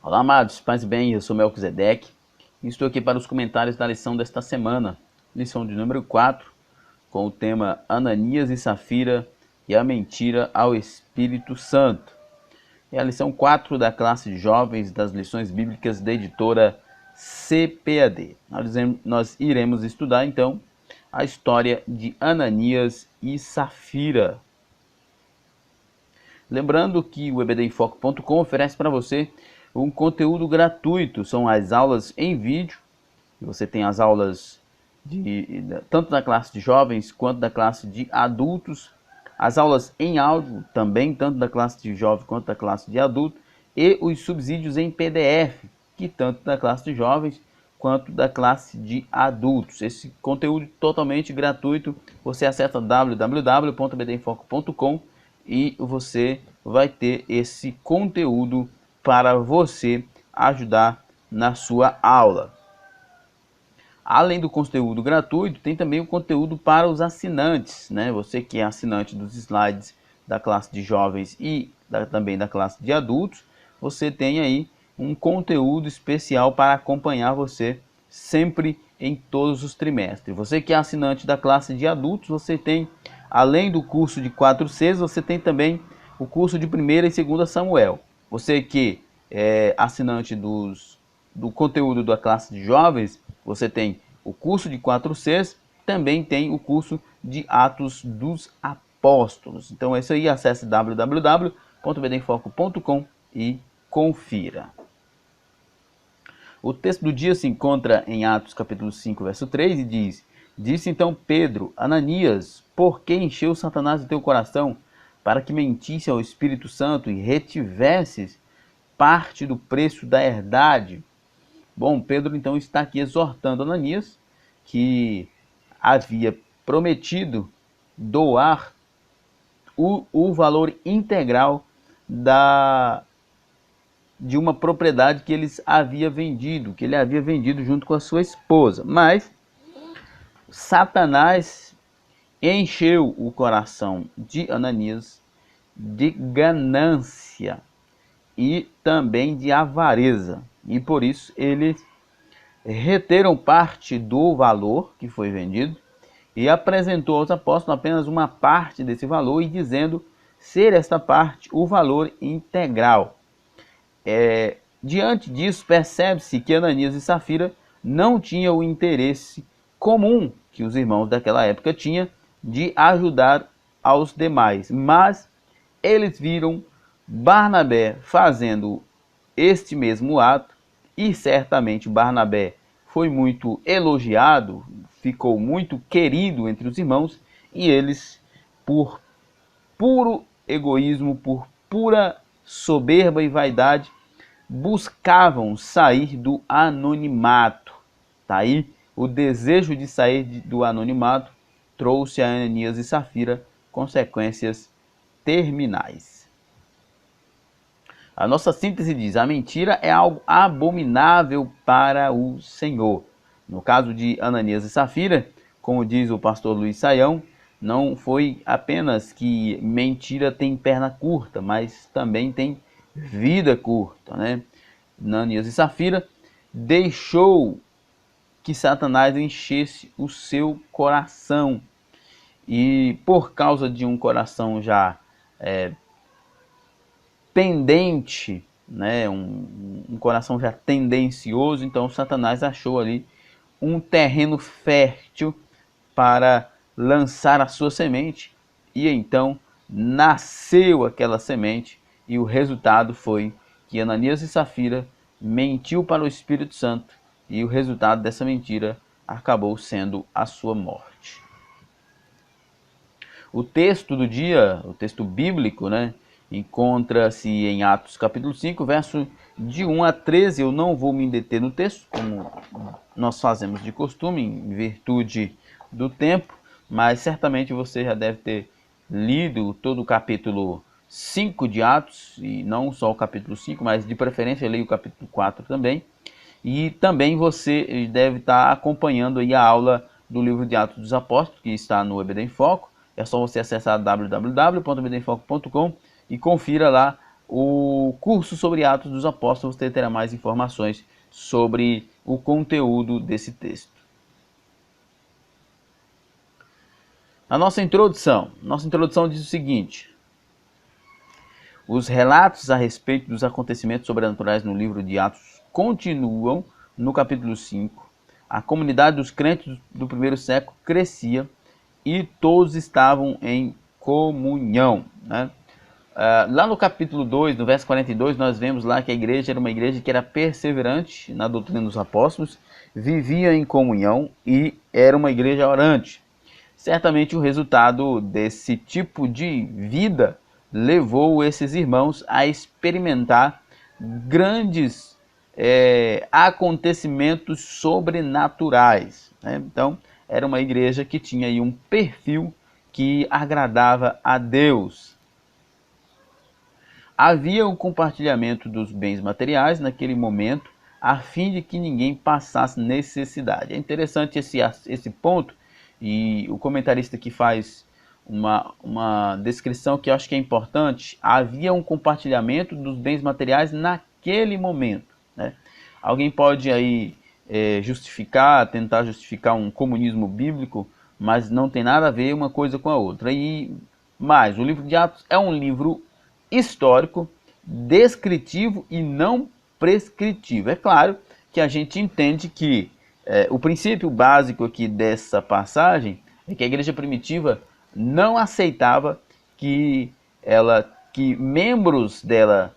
Olá, amados, paz e bem, eu sou Melquisedeque e estou aqui para os comentários da lição desta semana, lição de número 4, com o tema Ananias e Safira e a mentira ao Espírito Santo. É a lição 4 da classe de jovens das lições bíblicas da editora CPAD. Nós iremos estudar então a história de Ananias e Safira. Lembrando que o ebdenfoco.com oferece para você um conteúdo gratuito, são as aulas em vídeo. Você tem as aulas tanto da classe de jovens quanto da classe de adultos, as aulas em áudio também, tanto da classe de jovem quanto da classe de adulto, e os subsídios em PDF, que tanto da classe de jovens quanto da classe de adultos. Esse conteúdo totalmente gratuito, você acessa www.ebdenfoco.com e você vai ter esse conteúdo para você ajudar na sua aula. Além do conteúdo gratuito, tem também o conteúdo para os assinantes, né? Você que é assinante dos slides da classe de jovens e também da classe de adultos, você tem aí um conteúdo especial para acompanhar você sempre em todos os trimestres. Você que é assinante da classe de adultos, você tem, além do curso de 4Cs, você tem também o curso de 1ª e 2ª Samuel. Você que é assinante do conteúdo da classe de jovens, você tem o curso de 4Cs, também tem o curso de Atos dos Apóstolos. Então é isso aí, acesse www.ebdenfoco.com e confira. O texto do dia se encontra em Atos capítulo 5, verso 3 e diz: Disse então Pedro, Ananias, por que encheu Satanás o teu coração, para que mentisse ao Espírito Santo e retivesses parte do preço da herdade? Bom, Pedro então está aqui exortando Ananias, que havia prometido doar o valor integral de uma propriedade que ele havia vendido junto com a sua esposa. Mas Satanás encheu o coração de Ananias de ganância e também de avareza. E por isso eles reteram parte do valor que foi vendido e apresentou aos apóstolos apenas uma parte desse valor e dizendo ser esta parte o valor integral. Diante disso, percebe-se que Ananias e Safira não tinham o interesse comum que os irmãos daquela época tinham de ajudar aos demais, mas eles viram Barnabé fazendo este mesmo ato e certamente Barnabé foi muito elogiado, ficou muito querido entre os irmãos e eles, por puro egoísmo, por pura soberba e vaidade, buscavam sair do anonimato. Tá aí, o desejo de sair do anonimato trouxe a Ananias e Safira consequências terminais. A nossa síntese diz: a mentira é algo abominável para o Senhor. No caso de Ananias e Safira, como diz o pastor Luiz Saião, não foi apenas que mentira tem perna curta, mas também tem vida curta, né? Ananias e Safira deixou que Satanás enchesse o seu coração. E por causa de um coração já pendente, né, um coração já tendencioso, então Satanás achou ali um terreno fértil para lançar a sua semente, e então nasceu aquela semente, e o resultado foi que Ananias e Safira mentiu para o Espírito Santo, e o resultado dessa mentira acabou sendo a sua morte. O texto do dia, o texto bíblico, né, encontra-se em Atos capítulo 5, verso de 1 a 13. Eu não vou me deter no texto, como nós fazemos de costume, em virtude do tempo, mas certamente você já deve ter lido todo o capítulo 5 de Atos, e não só o capítulo 5, mas de preferência leia o capítulo 4 também. E também você deve estar acompanhando aí a aula do livro de Atos dos Apóstolos, que está no EBD em Foco. É só você acessar www.ebdenfoco.com e confira lá o curso sobre Atos dos Apóstolos, você terá mais informações sobre o conteúdo desse texto. A nossa introdução diz o seguinte: os relatos a respeito dos acontecimentos sobrenaturais no livro de Atos continuam no capítulo 5. A comunidade dos crentes do primeiro século crescia e todos estavam em comunhão, né? Lá no capítulo 2, no verso 42, nós vemos lá que a igreja era uma igreja que era perseverante na doutrina dos apóstolos, vivia em comunhão e era uma igreja orante. Certamente o resultado desse tipo de vida levou esses irmãos a experimentar grandes acontecimentos sobrenaturais, né? Então, era uma igreja que tinha aí um perfil que agradava a Deus. Havia um compartilhamento dos bens materiais naquele momento, a fim de que ninguém passasse necessidade. É interessante esse ponto, e o comentarista que faz uma descrição que eu acho que é importante. Havia um compartilhamento dos bens materiais naquele momento, né? Alguém pode aí tentar justificar um comunismo bíblico, mas não tem nada a ver uma coisa com a outra. Mas o livro de Atos é um livro histórico, descritivo e não prescritivo. É claro que a gente entende que o princípio básico aqui dessa passagem é que a igreja primitiva não aceitava que membros dela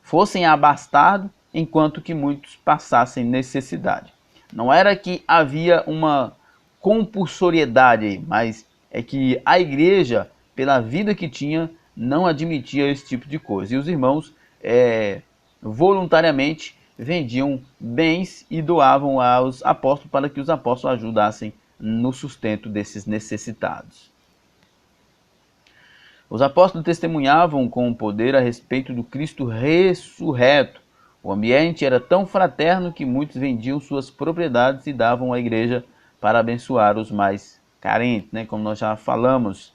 fossem abastados, enquanto que muitos passassem necessidade. Não era que havia uma compulsoriedade, mas é que a igreja, pela vida que tinha, não admitia esse tipo de coisa. E os irmãos voluntariamente vendiam bens e doavam aos apóstolos para que os apóstolos ajudassem no sustento desses necessitados. Os apóstolos testemunhavam com poder a respeito do Cristo ressurreto. O ambiente era tão fraterno que muitos vendiam suas propriedades e davam à igreja para abençoar os mais carentes, né? Como nós já falamos.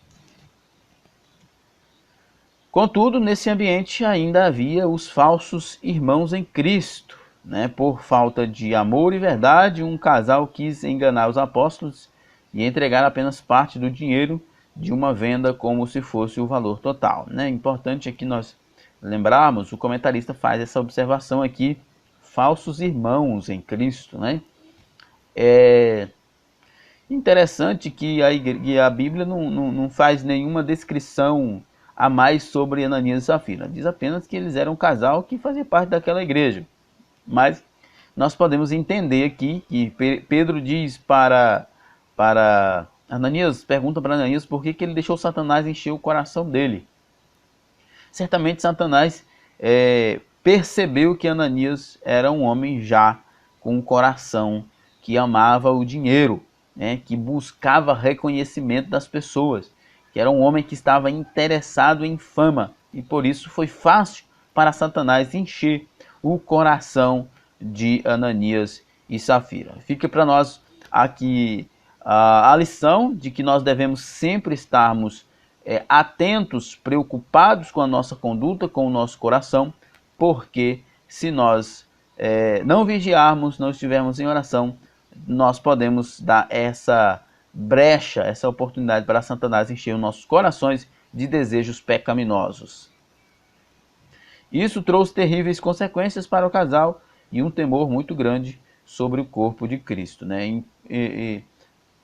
Contudo, nesse ambiente ainda havia os falsos irmãos em Cristo, né? Por falta de amor e verdade, um casal quis enganar os apóstolos e entregar apenas parte do dinheiro de uma venda como se fosse o valor total, né? Importante aqui nós lembrarmos, o comentarista faz essa observação aqui, falsos irmãos em Cristo, né? É interessante que a Bíblia não faz nenhuma descrição a mais sobre Ananias e Safira. Diz apenas que eles eram um casal que fazia parte daquela igreja. Mas nós podemos entender aqui que Pedro diz para Ananias, pergunta para Ananias por que ele deixou Satanás encher o coração dele. Certamente Satanás percebeu que Ananias era um homem já com um coração que amava o dinheiro, né, que buscava reconhecimento das pessoas, que era um homem que estava interessado em fama, e por isso foi fácil para Satanás encher o coração de Ananias e Safira. Fica para nós aqui a lição de que nós devemos sempre estarmos atentos, preocupados com a nossa conduta, com o nosso coração, porque se nós não vigiarmos, não estivermos em oração, nós podemos dar essa brecha, essa oportunidade para Satanás encher os nossos corações de desejos pecaminosos. Isso trouxe terríveis consequências para o casal e um temor muito grande sobre o corpo de Cristo, né?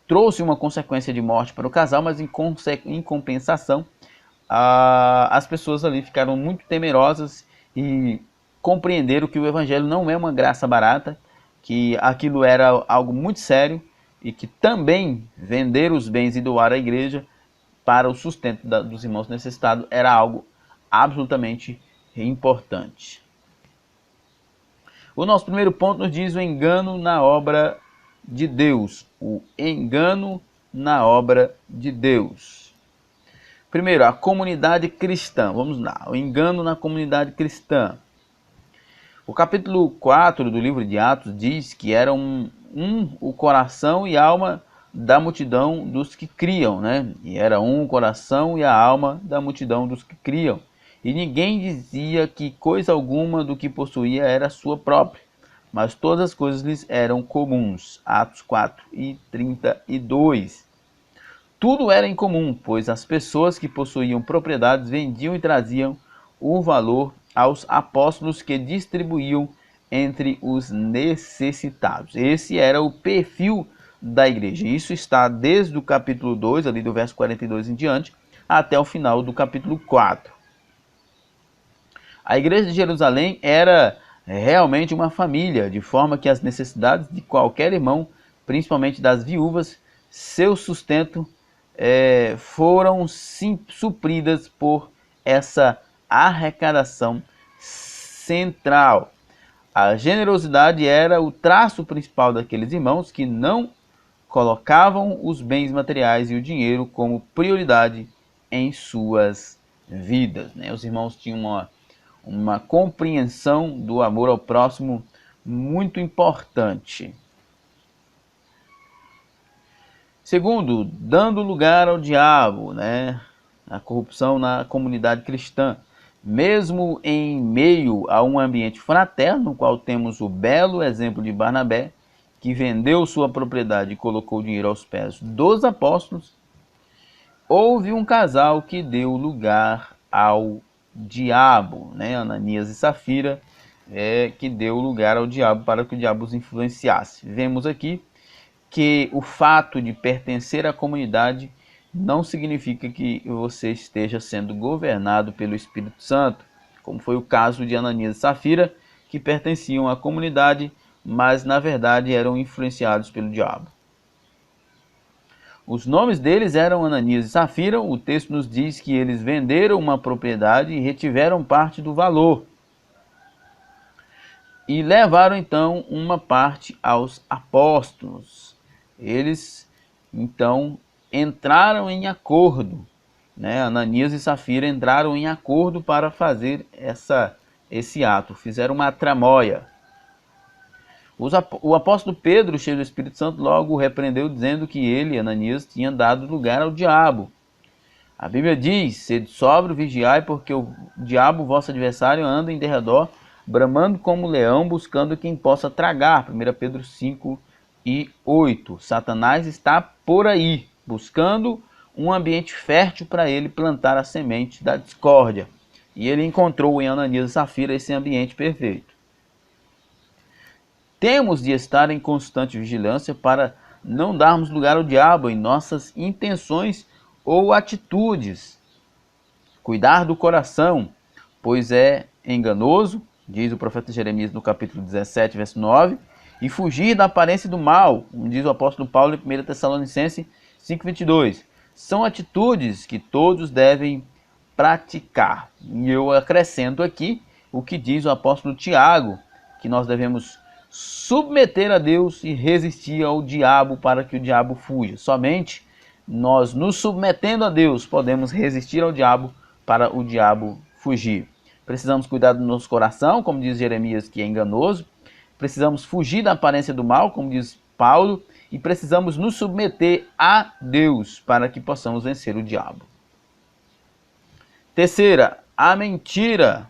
Trouxe uma consequência de morte para o casal, mas em compensação, as pessoas ali ficaram muito temerosas e compreenderam que o evangelho não é uma graça barata, que aquilo era algo muito sério e que também vender os bens e doar à igreja para o sustento dos irmãos necessitados era algo absolutamente importante. O nosso primeiro ponto nos diz o engano na obra de Deus. O engano na obra de Deus. Primeiro, a comunidade cristã. Vamos lá. O engano na comunidade cristã. O capítulo 4 do livro de Atos diz que era o coração e alma da multidão dos que criam, né? E era o coração e a alma da multidão dos que criam. e ninguém dizia que coisa alguma do que possuía era sua própria, mas todas as coisas lhes eram comuns. Atos 4:32. Tudo era em comum, pois as pessoas que possuíam propriedades vendiam e traziam o valor aos apóstolos, que distribuíam entre os necessitados. Esse era o perfil da igreja. Isso está desde o capítulo 2, ali do verso 42 em diante, até o final do capítulo 4. A igreja de Jerusalém era realmente uma família, de forma que as necessidades de qualquer irmão, principalmente das viúvas, seu sustento foram supridas por essa arrecadação central. A generosidade era o traço principal daqueles irmãos que não colocavam os bens materiais e o dinheiro como prioridade em suas vidas, né? Os irmãos tinham uma compreensão do amor ao próximo muito importante. Segundo, dando lugar ao diabo, né? A corrupção na comunidade cristã. Mesmo em meio a um ambiente fraterno, no qual temos o belo exemplo de Barnabé, que vendeu sua propriedade e colocou o dinheiro aos pés dos apóstolos, houve um casal que deu lugar ao diabo, né? Ananias e Safira, que deu lugar ao diabo para que o diabo os influenciasse. Vemos aqui que o fato de pertencer à comunidade não significa que você esteja sendo governado pelo Espírito Santo, como foi o caso de Ananias e Safira, que pertenciam à comunidade, mas na verdade eram influenciados pelo diabo. Os nomes deles eram Ananias e Safira. O texto nos diz que eles venderam uma propriedade e retiveram parte do valor. E levaram então uma parte aos apóstolos. Eles então entraram em acordo, né? Ananias e Safira entraram em acordo para fazer esse ato, fizeram uma tramóia. O apóstolo Pedro, cheio do Espírito Santo, logo o repreendeu, dizendo que ele, Ananias, tinha dado lugar ao diabo. A Bíblia diz: sede sóbrio, vigiai, porque o diabo, vosso adversário, anda em derredor, bramando como leão, buscando quem possa tragar. 1 Pedro 5:8. Satanás está por aí, buscando um ambiente fértil para ele plantar a semente da discórdia. E ele encontrou em Ananias e Safira esse ambiente perfeito. Temos de estar em constante vigilância para não darmos lugar ao diabo em nossas intenções ou atitudes. Cuidar do coração, pois é enganoso, diz o profeta Jeremias no capítulo 17, verso 9, e fugir da aparência do mal, como diz o apóstolo Paulo em 1 Tessalonicenses 5:22. São atitudes que todos devem praticar. E eu acrescento aqui o que diz o apóstolo Tiago, que nós devemos submeter a Deus e resistir ao diabo para que o diabo fuja. Somente nós nos submetendo a Deus podemos resistir ao diabo para o diabo fugir. Precisamos cuidar do nosso coração, como diz Jeremias, que é enganoso. Precisamos fugir da aparência do mal, como diz Paulo, e precisamos nos submeter a Deus para que possamos vencer o diabo. Terceira, a mentira.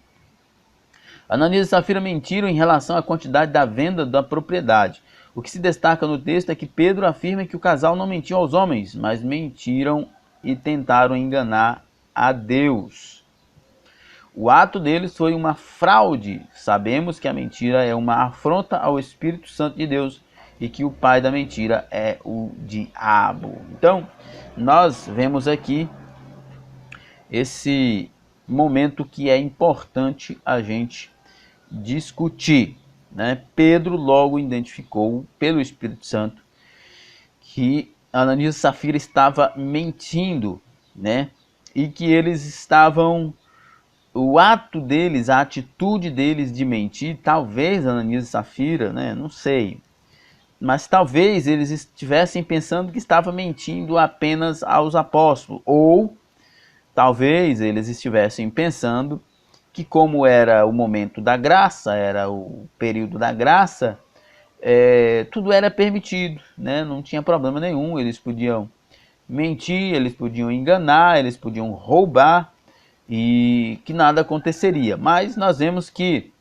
Ananias e Safira mentiram em relação à quantidade da venda da propriedade. O que se destaca no texto é que Pedro afirma que o casal não mentiu aos homens, mas mentiram e tentaram enganar a Deus. O ato deles foi uma fraude. Sabemos que a mentira é uma afronta ao Espírito Santo de Deus e que o pai da mentira é o diabo. Então, nós vemos aqui esse momento que é importante a gente discutir, né? Pedro logo identificou pelo Espírito Santo que Ananias e Safira estava mentindo, né? E que eles estavam, o ato deles, a atitude deles de mentir, talvez Ananias e Safira, né? Não sei, mas talvez eles estivessem pensando que estava mentindo apenas aos apóstolos, ou talvez eles estivessem pensando que, como era o momento da graça, era o período da graça, tudo era permitido, né? Não tinha problema nenhum, eles podiam mentir, eles podiam enganar, eles podiam roubar, e que nada aconteceria. Mas nós vemos que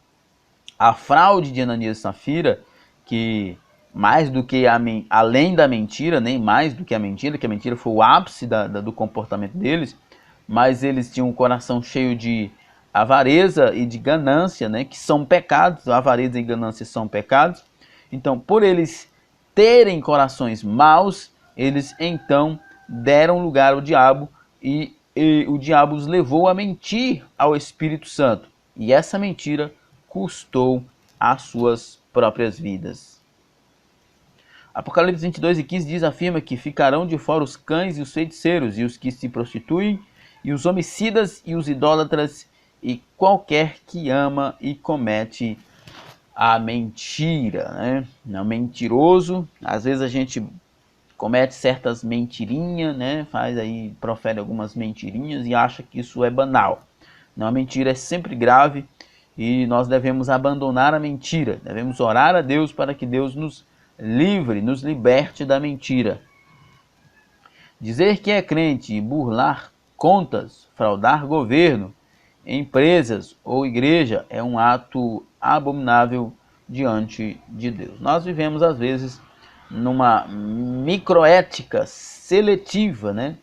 a fraude de Ananias e Safira, que mais do que além da mentira, nem mais do que a mentira foi o ápice do comportamento deles, mas eles tinham um coração cheio de avareza e de ganância, né, que são pecados. A avareza e ganância são pecados. Então, por eles terem corações maus, eles então deram lugar ao diabo e o diabo os levou a mentir ao Espírito Santo. E essa mentira custou as suas próprias vidas. Apocalipse 22:15 diz, afirma que ficarão de fora os cães e os feiticeiros, e os que se prostituem, e os homicidas, e os idólatras, e qualquer que ama e comete a mentira, né? Não, mentiroso, às vezes a gente comete certas mentirinhas, né? Profere algumas mentirinhas e acha que isso é banal. Não, a mentira é sempre grave e nós devemos abandonar a mentira. Devemos orar a Deus para que Deus nos livre, nos liberte da mentira. Dizer que é crente e burlar contas, fraudar governo, empresas ou igreja é um ato abominável diante de Deus. Nós vivemos às vezes numa microética seletiva, né?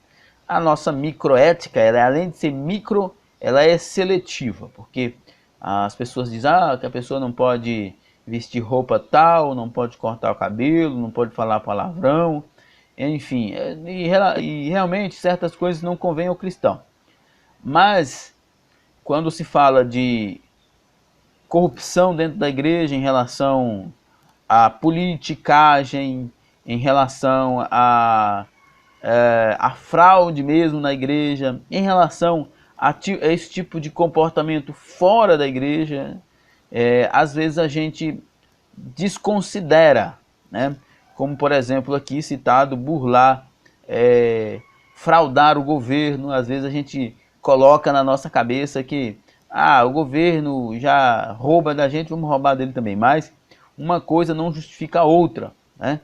A nossa microética, ela, além de ser micro, ela é seletiva, porque as pessoas dizem que a pessoa não pode vestir roupa tal, não pode cortar o cabelo, não pode falar palavrão, enfim, e realmente certas coisas não convêm ao cristão. Mas quando se fala de corrupção dentro da igreja em relação à politicagem, em relação a fraude mesmo na igreja, em relação a esse tipo de comportamento fora da igreja, às vezes a gente desconsidera, né? Como por exemplo aqui citado, burlar, fraudar o governo. Às vezes a gente coloca na nossa cabeça que o governo já rouba da gente, vamos roubar dele também. Mas uma coisa não justifica a outra, né?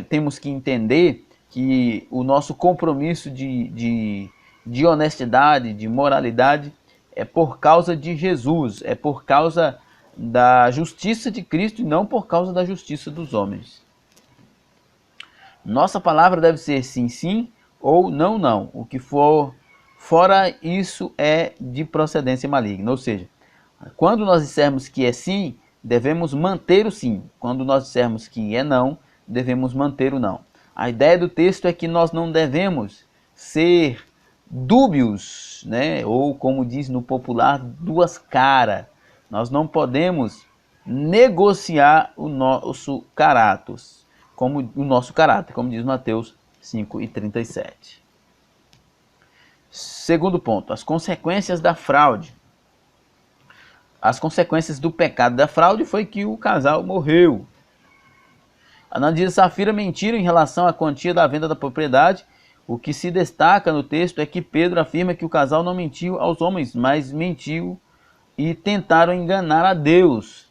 Temos que entender que o nosso compromisso de honestidade, de moralidade, é por causa de Jesus, é por causa da justiça de Cristo e não por causa da justiça dos homens. Nossa palavra deve ser sim, sim ou não, não. O que for fora isso é de procedência maligna. Ou seja, quando nós dissermos que é sim, devemos manter o sim. Quando nós dissermos que é não, devemos manter o não. A ideia do texto é que nós não devemos ser dúbios, né? Ou como diz no popular, duas caras. Nós não podemos negociar o nosso caráter, como diz Mateus 5:37. Segundo ponto, as consequências da fraude. As consequências do pecado da fraude foi que o casal morreu. Ananias e Safira mentiram em relação à quantia da venda da propriedade. O que se destaca no texto é que Pedro afirma que o casal não mentiu aos homens, mas mentiu e tentaram enganar a Deus.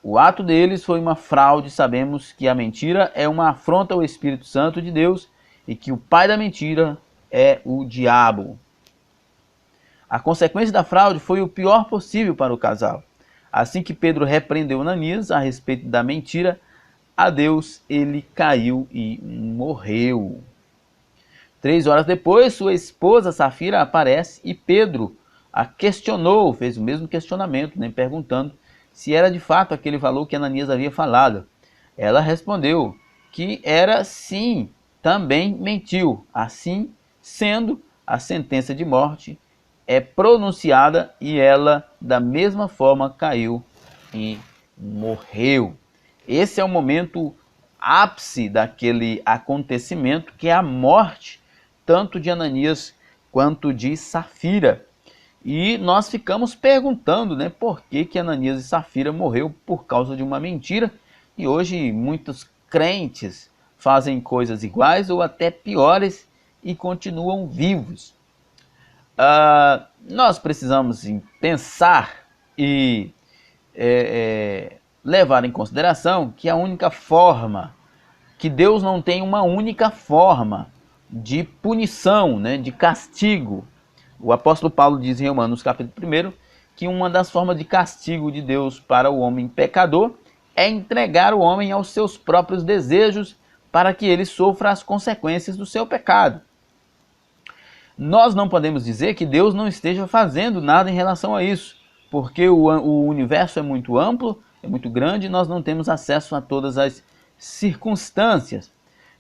O ato deles foi uma fraude. Sabemos que a mentira é uma afronta ao Espírito Santo de Deus e que o pai da mentira é o diabo. A consequência da fraude foi o pior possível para o casal. Assim que Pedro repreendeu Ananias a respeito da mentira a Deus, ele caiu e morreu. 3 horas depois, sua esposa Safira aparece e Pedro a questionou, fez o mesmo questionamento, né, perguntando se era de fato aquele valor que Ananias havia falado. Ela respondeu que era sim, também mentiu. Assim sendo, a sentença de morte é pronunciada e ela da mesma forma caiu e morreu. Esse é o momento ápice daquele acontecimento, que é a morte tanto de Ananias quanto de Safira. E nós ficamos perguntando, né, por que Ananias e Safira morreu por causa de uma mentira. E hoje muitos crentes fazem coisas iguais ou até piores e continuam vivos. Nós precisamos pensar e levar em consideração que a única forma, que Deus não tem uma única forma de punição, né, de castigo. O apóstolo Paulo diz em Romanos capítulo 1 que uma das formas de castigo de Deus para o homem pecador é entregar o homem aos seus próprios desejos para que ele sofra as consequências do seu pecado. Nós não podemos dizer que Deus não esteja fazendo nada em relação a isso, porque o universo é muito amplo, é muito grande e nós não temos acesso a todas as circunstâncias.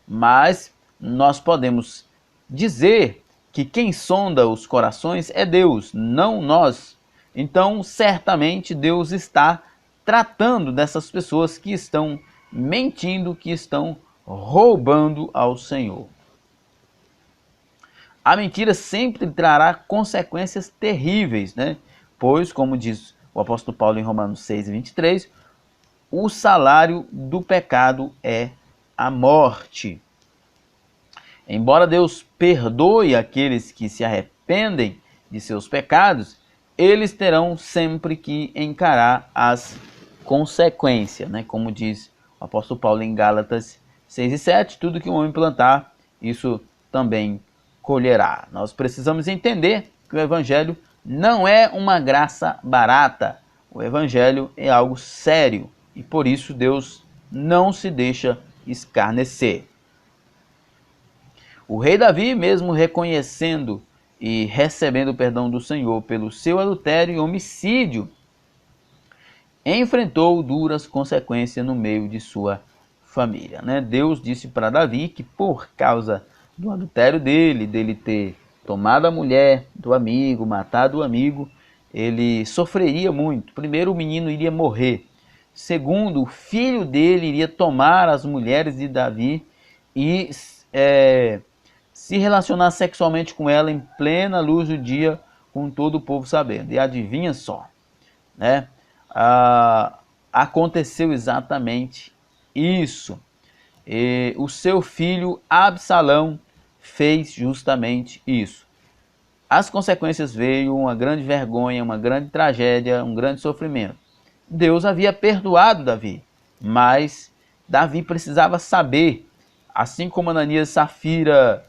Mas nós podemos dizer que quem sonda os corações é Deus, não nós. Então, certamente, Deus está tratando dessas pessoas que estão mentindo, que estão roubando ao Senhor. A mentira sempre trará consequências terríveis, né? Pois, como diz o apóstolo Paulo em Romanos 6:23, o salário do pecado é a morte. Embora Deus perdoe aqueles que se arrependem de seus pecados, eles terão sempre que encarar as consequências, né? Como diz o apóstolo Paulo em Gálatas 6:7, tudo que um homem plantar, isso também colherá. Nós precisamos entender que o Evangelho não é uma graça barata. O Evangelho é algo sério e por isso Deus não se deixa escarnecer. O rei Davi, mesmo reconhecendo e recebendo o perdão do Senhor pelo seu adultério e homicídio, enfrentou duras consequências no meio de sua família, né? Deus disse para Davi que por causa do adultério dele ter tomado a mulher do amigo, matado o amigo, ele sofreria muito. Primeiro, o menino iria morrer. Segundo, o filho dele iria tomar as mulheres de Davi e se relacionar sexualmente com ela em plena luz do dia, com todo o povo sabendo. E adivinha só, né? Aconteceu exatamente isso. O seu filho Absalão fez justamente isso. As consequências veio uma grande vergonha, uma grande tragédia, um grande sofrimento. Deus havia perdoado Davi, mas Davi precisava saber, assim como Ananias e Safira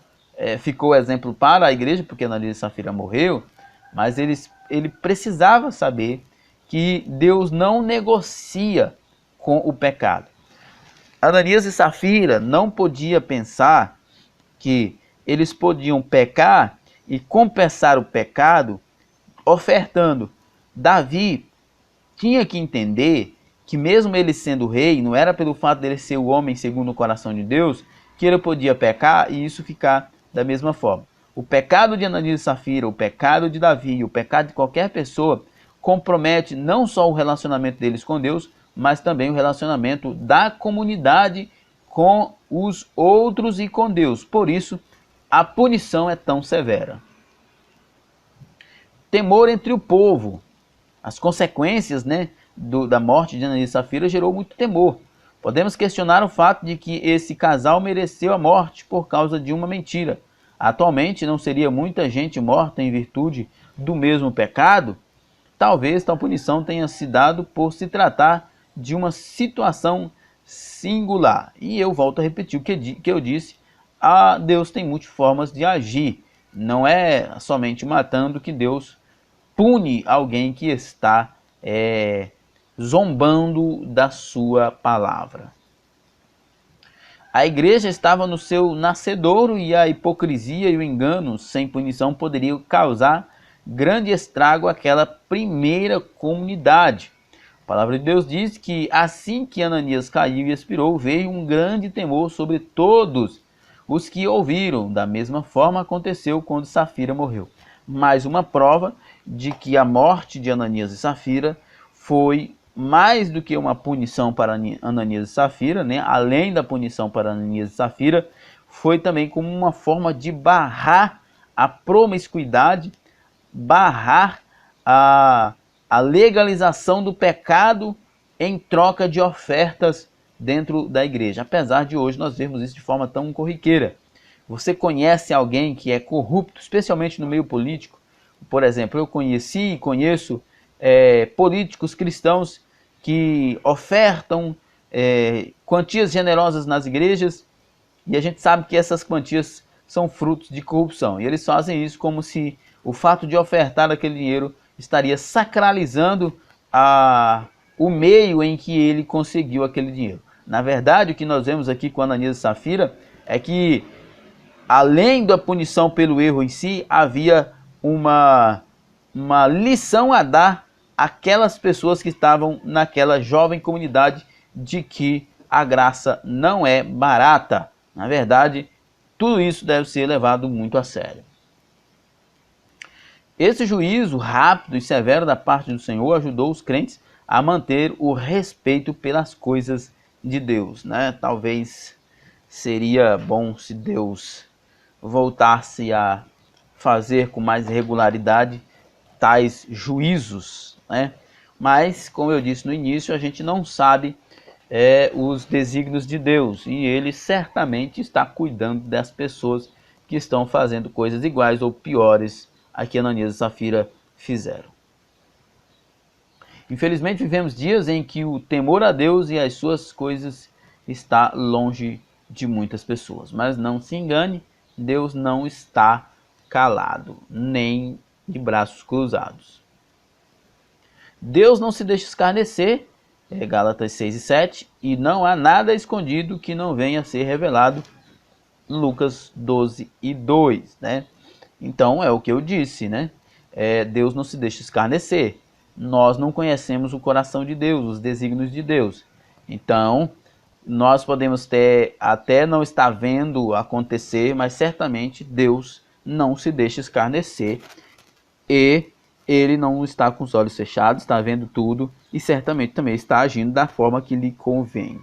ficou exemplo para a igreja, porque Ananias e Safira morreu, mas ele precisava saber que Deus não negocia com o pecado. Ananias e Safira não podiam pensar que eles podiam pecar e compensar o pecado ofertando. Davi tinha que entender que mesmo ele sendo rei, não era pelo fato dele ser o homem segundo o coração de Deus, que ele podia pecar e isso ficar da mesma forma. O pecado de Ananias e Safira, o pecado de Davi, o pecado de qualquer pessoa compromete não só o relacionamento deles com Deus, mas também o relacionamento da comunidade com os outros e com Deus. Por isso, a punição é tão severa. Temor entre o povo. As consequências, né, da morte de Ananias e Safira gerou muito temor. Podemos questionar o fato de que esse casal mereceu a morte por causa de uma mentira. Atualmente não seria muita gente morta em virtude do mesmo pecado? Talvez tal punição tenha se dado por se tratar de uma situação singular. E eu volto a repetir o que eu disse, Deus tem muitas formas de agir. Não é somente matando que Deus pune alguém que está zombando da sua palavra. A igreja estava no seu nascedouro e a hipocrisia e o engano sem punição poderiam causar grande estrago àquela primeira comunidade. A palavra de Deus diz que assim que Ananias caiu e expirou, veio um grande temor sobre todos os que ouviram. Da mesma forma aconteceu quando Safira morreu. Mais uma prova de que a morte de Ananias e Safira foi mais do que uma punição para Ananias e Safira, né? Além da punição para Ananias e Safira, foi também como uma forma de barrar a promiscuidade, barrar a legalização do pecado em troca de ofertas dentro da igreja. Apesar de hoje nós vermos isso de forma tão corriqueira. Você conhece alguém que é corrupto, especialmente no meio político? Por exemplo, eu conheci e conheço políticos cristãos que ofertam quantias generosas nas igrejas e a gente sabe que essas quantias são frutos de corrupção. E eles fazem isso como se o fato de ofertar aquele dinheiro estaria sacralizando o meio em que ele conseguiu aquele dinheiro. Na verdade, o que nós vemos aqui com Ananias e Safira é que, além da punição pelo erro em si, havia uma lição a dar àquelas pessoas que estavam naquela jovem comunidade de que a graça não é barata. Na verdade, tudo isso deve ser levado muito a sério. Esse juízo rápido e severo da parte do Senhor ajudou os crentes a manter o respeito pelas coisas de Deus, né? Talvez seria bom se Deus voltasse a fazer com mais regularidade tais juízos, né? Mas, como eu disse no início, a gente não sabe os desígnios de Deus, e Ele certamente está cuidando das pessoas que estão fazendo coisas iguais ou piores a que Ananias e Safira fizeram. Infelizmente, vivemos dias em que o temor a Deus e as suas coisas está longe de muitas pessoas. Mas não se engane, Deus não está calado, nem de braços cruzados. Deus não se deixa escarnecer, Gálatas 6 e 7, e não há nada escondido que não venha a ser revelado, Lucas 12 e 2, né? Então é o que eu disse, né? Deus não se deixa escarnecer. Nós não conhecemos o coração de Deus, os desígnios de Deus. Então, nós podemos até não estar vendo acontecer, mas certamente Deus não se deixa escarnecer. E Ele não está com os olhos fechados, está vendo tudo e certamente também está agindo da forma que lhe convém.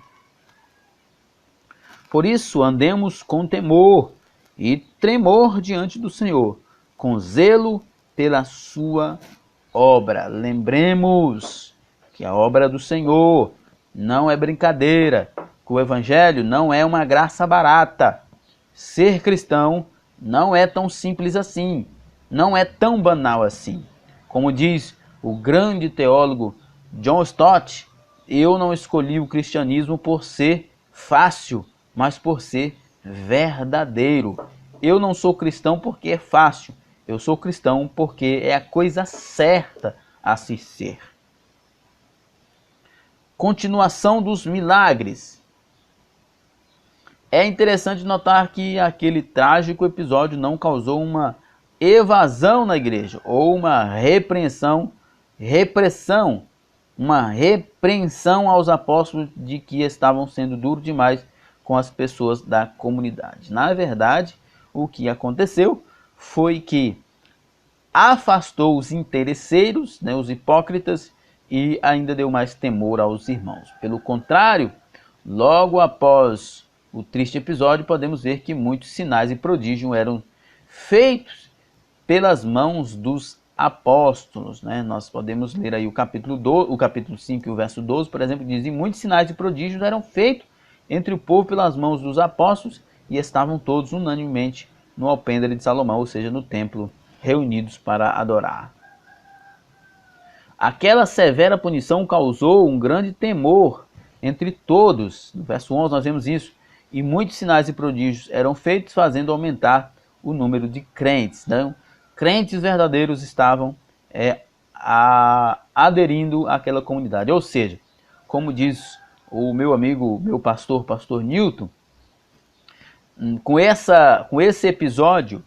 Por isso, andemos com temor e tremor diante do Senhor, com zelo pela sua obra. Lembremos que a obra do Senhor não é brincadeira, que o Evangelho não é uma graça barata. Ser cristão não é tão simples assim, não é tão banal assim. Como diz o grande teólogo John Stott, eu não escolhi o cristianismo por ser fácil, mas por ser verdadeiro. Eu não sou cristão porque é fácil, eu sou cristão porque é a coisa certa a se ser. Continuação dos milagres. É interessante notar que aquele trágico episódio não causou uma evasão na igreja ou uma repreensão aos apóstolos de que estavam sendo duros demais com as pessoas da comunidade. Na verdade, o que aconteceu foi que afastou os interesseiros, né, os hipócritas, e ainda deu mais temor aos irmãos. Pelo contrário, logo após o triste episódio, podemos ver que muitos sinais e prodígios eram feitos pelas mãos dos apóstolos, né? Nós podemos ler aí o capítulo 5 e o verso 12, por exemplo, que diz: e muitos sinais e prodígios eram feitos entre o povo pelas mãos dos apóstolos, e estavam todos unanimemente no alpendre de Salomão, ou seja, no templo, reunidos para adorar. Aquela severa punição causou um grande temor entre todos. No verso 11 nós vemos isso. E muitos sinais e prodígios eram feitos, fazendo aumentar o número de crentes. Então, crentes verdadeiros estavam aderindo àquela comunidade. Ou seja, como diz o meu amigo, meu pastor Newton, com esse episódio,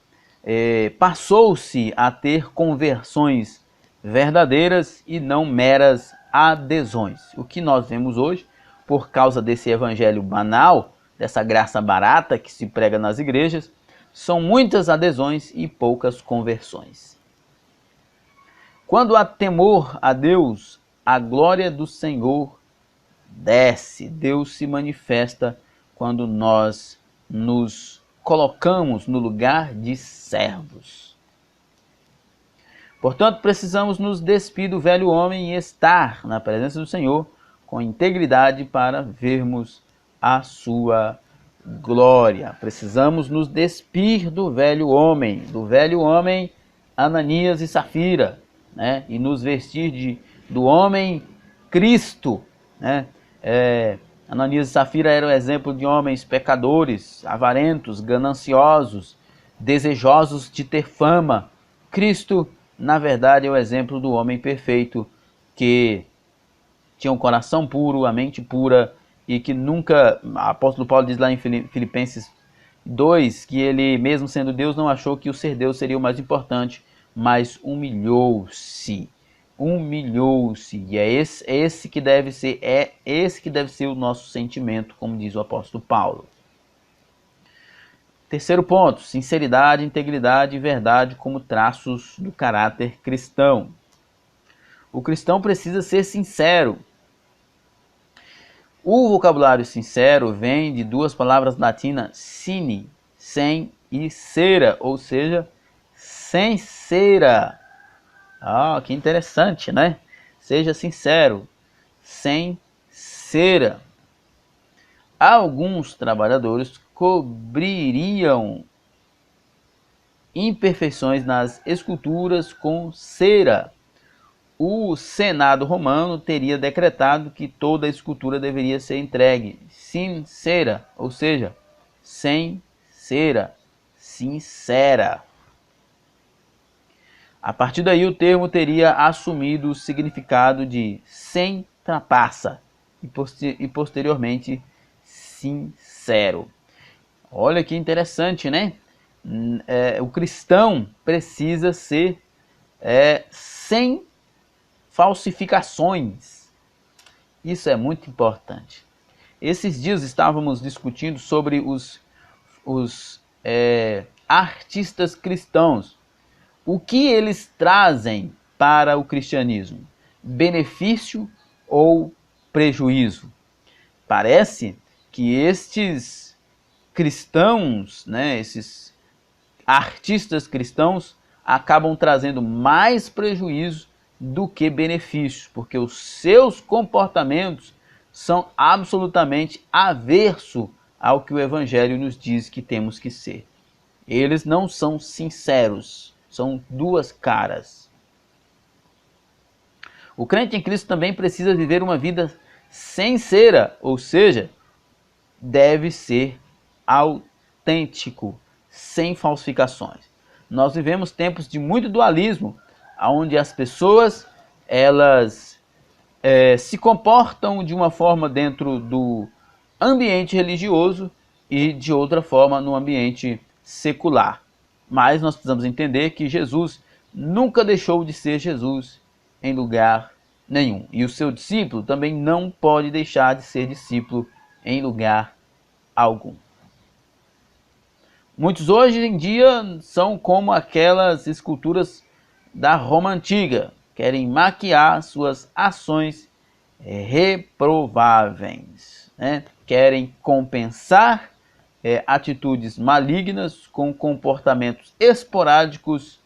passou-se a ter conversões verdadeiras e não meras adesões. O que nós vemos hoje, por causa desse evangelho banal, dessa graça barata que se prega nas igrejas, são muitas adesões e poucas conversões. Quando há temor a Deus, a glória do Senhor desce. Deus se manifesta quando nós nos colocamos no lugar de servos. Portanto, precisamos nos despir do velho homem e estar na presença do Senhor com integridade para vermos a sua glória. Precisamos nos despir do velho homem Ananias e Safira, né? E nos vestir do homem Cristo, né? Ananias e Safira eram exemplo de homens pecadores, avarentos, gananciosos, desejosos de ter fama, Cristo, na verdade, é o exemplo do homem perfeito que tinha um coração puro, a mente pura e que nunca, o apóstolo Paulo diz lá em Filipenses 2, que ele, mesmo sendo Deus, não achou que o ser Deus seria o mais importante, mas humilhou-se. Humilhou-se. E é esse que deve ser o nosso sentimento, como diz o apóstolo Paulo. Terceiro ponto, sinceridade, integridade e verdade como traços do caráter cristão. O cristão precisa ser sincero. O vocabulário sincero vem de duas palavras latinas, sine, sem, e cera, ou seja, sem cera. Ah, que interessante, né? Seja sincero, sem cera. Alguns trabalhadores cobririam imperfeições nas esculturas com cera. O Senado romano teria decretado que toda a escultura deveria ser entregue sincera, ou seja, sem cera, sincera. A partir daí o termo teria assumido o significado de sem trapaça e posteriormente sincero. Olha que interessante, né? O cristão precisa ser sem falsificações. Isso é muito importante. Esses dias estávamos discutindo sobre os artistas cristãos. O que eles trazem para o cristianismo? Benefício ou prejuízo? Parece que estes cristãos, né, esses artistas cristãos, acabam trazendo mais prejuízo do que benefícios, porque os seus comportamentos são absolutamente averso ao que o Evangelho nos diz que temos que ser. Eles não são sinceros, são duas caras. O crente em Cristo também precisa viver uma vida sincera, ou seja, deve ser autêntico, sem falsificações. Nós vivemos tempos de muito dualismo, onde as pessoas elas se comportam de uma forma dentro do ambiente religioso e de outra forma no ambiente secular. Mas nós precisamos entender que Jesus nunca deixou de ser Jesus em lugar nenhum. E o seu discípulo também não pode deixar de ser discípulo em lugar algum. Muitos hoje em dia são como aquelas esculturas da Roma antiga, querem maquiar suas ações reprováveis, né? Querem compensar atitudes malignas com comportamentos esporádicos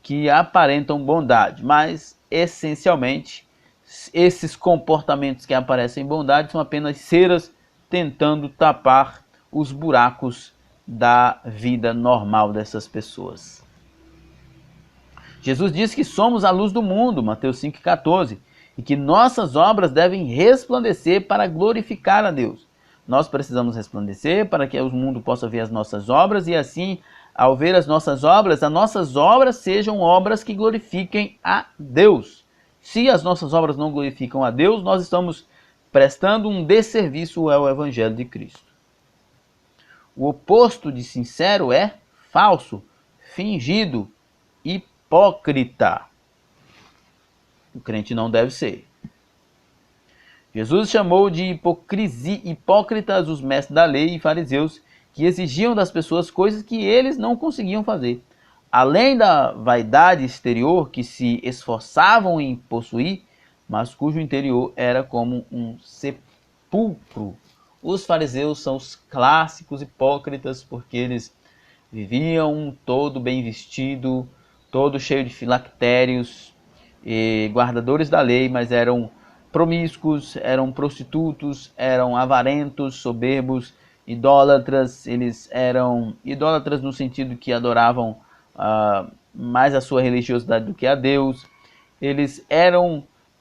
que aparentam bondade, mas essencialmente esses comportamentos que aparecem bondade são apenas ceras tentando tapar os buracos da vida normal dessas pessoas. Jesus disse que somos a luz do mundo, Mateus 5,14, e que nossas obras devem resplandecer para glorificar a Deus. Nós precisamos resplandecer para que o mundo possa ver as nossas obras e assim, ao ver as nossas obras sejam obras que glorifiquem a Deus. Se as nossas obras não glorificam a Deus, nós estamos prestando um desserviço ao Evangelho de Cristo. O oposto de sincero é falso, fingido, hipócrita. O crente não deve ser. Jesus chamou de hipócritas os mestres da lei e fariseus que exigiam das pessoas coisas que eles não conseguiam fazer. Além da vaidade exterior que se esforçavam em possuir, mas cujo interior era como um sepulcro. Os fariseus são os clássicos hipócritas porque eles viviam todo bem vestido, todo cheio de filactérios, e guardadores da lei, mas eram promíscuos, eram prostitutos, eram avarentos, soberbos, idólatras. Eles eram idólatras no sentido que adoravam mais a sua religiosidade do que a Deus. Eles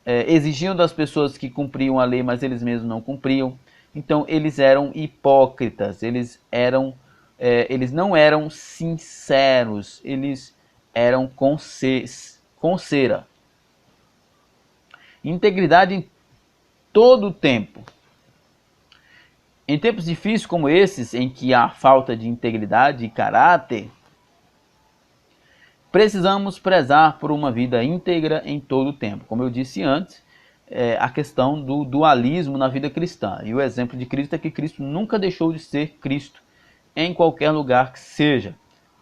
exigiam das pessoas que cumpriam a lei, mas eles mesmos não cumpriam. Então eles eram hipócritas, eles não eram sinceros, eles eram com cera. Integridade em todo o tempo. Em tempos difíceis como esses, em que há falta de integridade e caráter, precisamos prezar por uma vida íntegra em todo o tempo. Como eu disse antes, a questão do dualismo na vida cristã. E o exemplo de Cristo é que Cristo nunca deixou de ser Cristo em qualquer lugar que seja.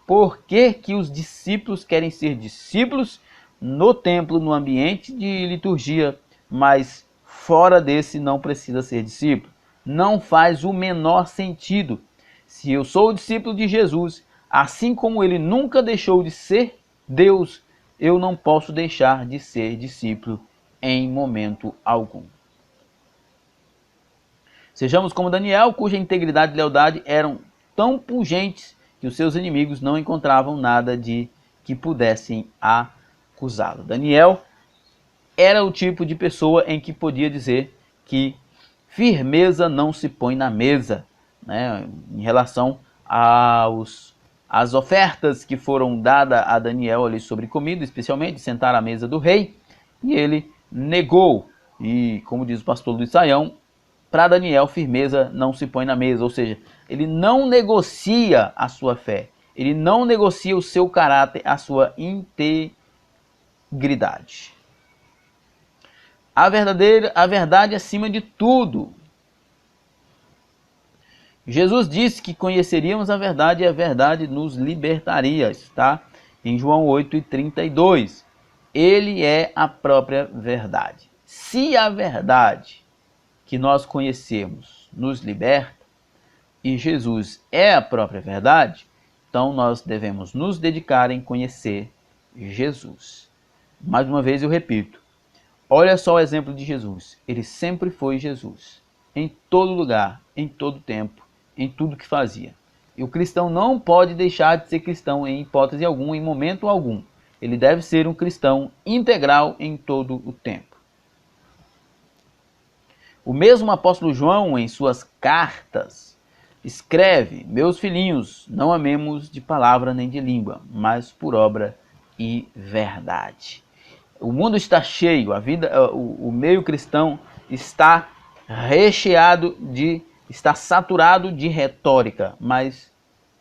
Por que que os discípulos querem ser discípulos no templo, no ambiente de liturgia, mas fora desse não precisa ser discípulo? Não faz o menor sentido. Se eu sou discípulo de Jesus, assim como ele nunca deixou de ser Deus, eu não posso deixar de ser discípulo em momento algum. Sejamos como Daniel, cuja integridade e lealdade eram tão pungentes que os seus inimigos não encontravam nada de que pudessem acusá-lo. Daniel era o tipo de pessoa em que podia dizer que firmeza não se põe na mesa, né? Em relação às ofertas que foram dadas a Daniel ali sobre comida, especialmente sentar à mesa do rei, e ele negou. E como diz o pastor Luiz Saião, para Daniel firmeza não se põe na mesa, ou seja, ele não negocia a sua fé, ele não negocia o seu caráter, a sua integridade. A verdade acima de tudo. Jesus disse que conheceríamos a verdade e a verdade nos libertaria, está em João 8:32. Ele é a própria verdade. Se a verdade que nós conhecemos nos liberta, e Jesus é a própria verdade, então nós devemos nos dedicar em conhecer Jesus. Mais uma vez eu repito, olha só o exemplo de Jesus. Ele sempre foi Jesus, em todo lugar, em todo tempo, em tudo que fazia. E o cristão não pode deixar de ser cristão em hipótese alguma, em momento algum. Ele deve ser um cristão integral em todo o tempo. O mesmo apóstolo João, em suas cartas, escreve: meus filhinhos, não amemos de palavra nem de língua, mas por obra e verdade. O mundo está cheio, o meio cristão está recheado está saturado de retórica, mas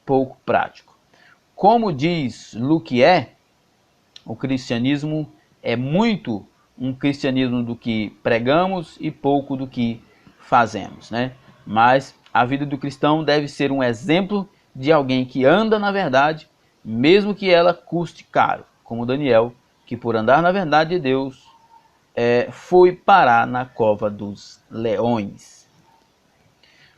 pouco prático. Como diz Luquier, o cristianismo é muito um cristianismo do que pregamos e pouco do que fazemos, né? Mas a vida do cristão deve ser um exemplo de alguém que anda na verdade, mesmo que ela custe caro, como Daniel, que por andar na verdade de Deus, foi parar na cova dos leões.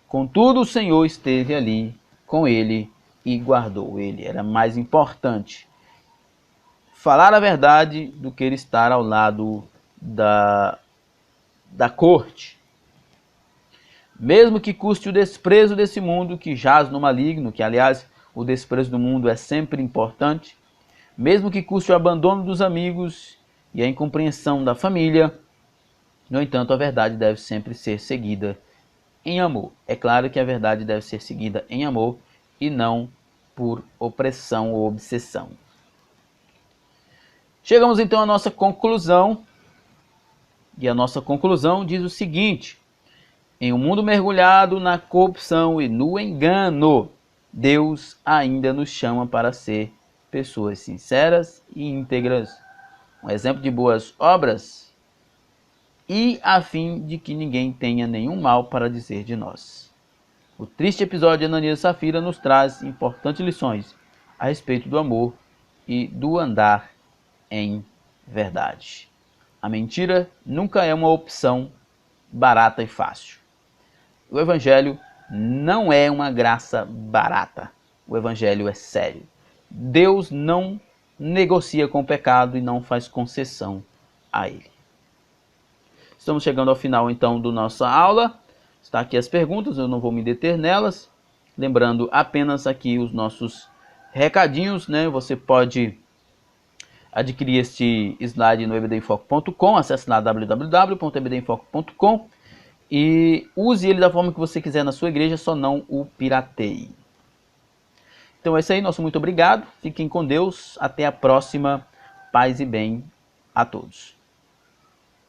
Contudo, o Senhor esteve ali com ele e guardou ele. Era mais importante falar a verdade do que ele estar ao lado da corte. Mesmo que custe o desprezo desse mundo que jaz no maligno, que aliás o desprezo do mundo é sempre importante, mesmo que custe o abandono dos amigos e a incompreensão da família, no entanto a verdade deve sempre ser seguida em amor. É claro que a verdade deve ser seguida em amor e não por opressão ou obsessão. Chegamos então à nossa conclusão, e a nossa conclusão diz o seguinte: em um mundo mergulhado na corrupção e no engano, Deus ainda nos chama para ser pessoas sinceras e íntegras, um exemplo de boas obras, e a fim de que ninguém tenha nenhum mal para dizer de nós. O triste episódio de Ananias e Safira nos traz importantes lições a respeito do amor e do andar em verdade. A mentira nunca é uma opção barata e fácil. O Evangelho não é uma graça barata. O Evangelho é sério. Deus não negocia com o pecado e não faz concessão a ele. Estamos chegando ao final então da nossa aula. Está aqui as perguntas, eu não vou me deter nelas. Lembrando apenas aqui os nossos recadinhos, né? Você pode adquirir este slide no ebdemfoco.com, acesse lá www.ebdemfoco.com e use ele da forma que você quiser na sua igreja, só não o pirateie. Então é isso aí, nosso muito obrigado. Fiquem com Deus. Até a próxima. Paz e bem a todos.